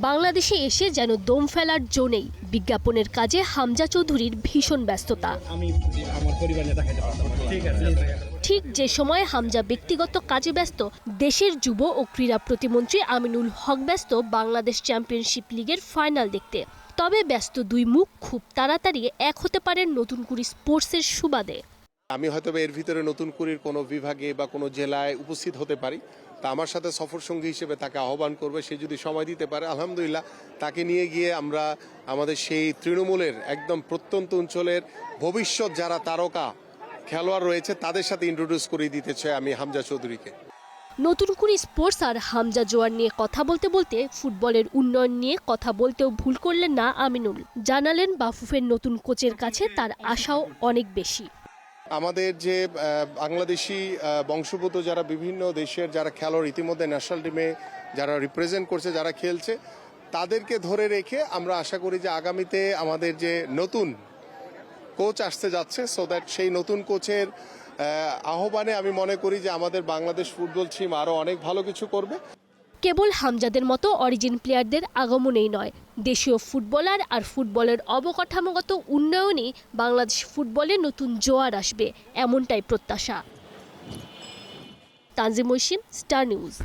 বাংলাদেশে এসে যেন দম ফেলার জো নেই। বিজ্ঞাপনের কাজে হামজা চৌধুরীর ভীষণ ব্যস্ততা। ঠিক যে সময় হামজা ব্যক্তিগত কাজে ব্যস্ত, দেশের যুব ও ক্রীড়া প্রতিমন্ত্রী আমিনুল হক ব্যস্ত বাংলাদেশ চ্যাম্পিয়নশিপ লিগের ফাইনাল দেখতে। তবে ব্যস্ত দুই মুখ খুব তাড়াতাড়ি এক হতে পারেন নতুন কুড়ি স্পোর্টসের সুবাদে। আমি হয়তো এর ভিতরে নতুন কুড়ির কোনো বিভাগে বা কোনো জেলায় উপস্থিত হতে পারি, তা আমার সাথে সফর সঙ্গী হিসেবে তাকে আহ্বান করবে। সে যদি সময় দিতে পারে, আলহামদুলিল্লাহ তাকে নিয়ে গিয়ে আমরা আমাদের সেই তৃণমূলের একদম প্রত্যন্ত অঞ্চলের ভবিষ্যৎ যারা তারকা খেলোয়াড় রয়েছে তাদের সাথে ইন্ট্রোডিউস করে দিতে চাই আমি হামজা চৌধুরীকে। নতুন কুড়ি স্পোর্টস আর হামজা জোয়ার নিয়ে কথা বলতে বলতে ফুটবলের উন্নয়ন নিয়ে কথা বলতেও ভুল করলেন না আমিনুল। জানালেন বাফুফের নতুন কোচের কাছে তার আশাও অনেক বেশি। আমাদের যে বাংলাদেশি বংশোদ্ভূত যারা বিভিন্ন দেশের যারা খেলোয়াড় ইতিমধ্যে ন্যাশনাল টিমে যারা রিপ্রেজেন্ট করছে, যারা খেলছে, তাদেরকে ধরে রেখে আমরা আশা করি যে আগামীতে আমাদের যে নতুন কোচ আসতে যাচ্ছে, সো দ্যাট সেই নতুন কোচের আহ্বানে আমি মনে করি যে আমাদের বাংলাদেশ ফুটবল টিম আরও অনেক ভালো কিছু করবে। কেবল হামজাদের মতো অরিজিন প্লেয়ারদের আগমনেই নয়, দেশীয় ফুটবলার আর ফুটবলের অবকাঠামোগত উন্নয়নেই বাংলাদেশ ফুটবলে নতুন জোয়ার আসবে, এমনটাই প্রত্যাশা। Tanzim Oishi, Star news.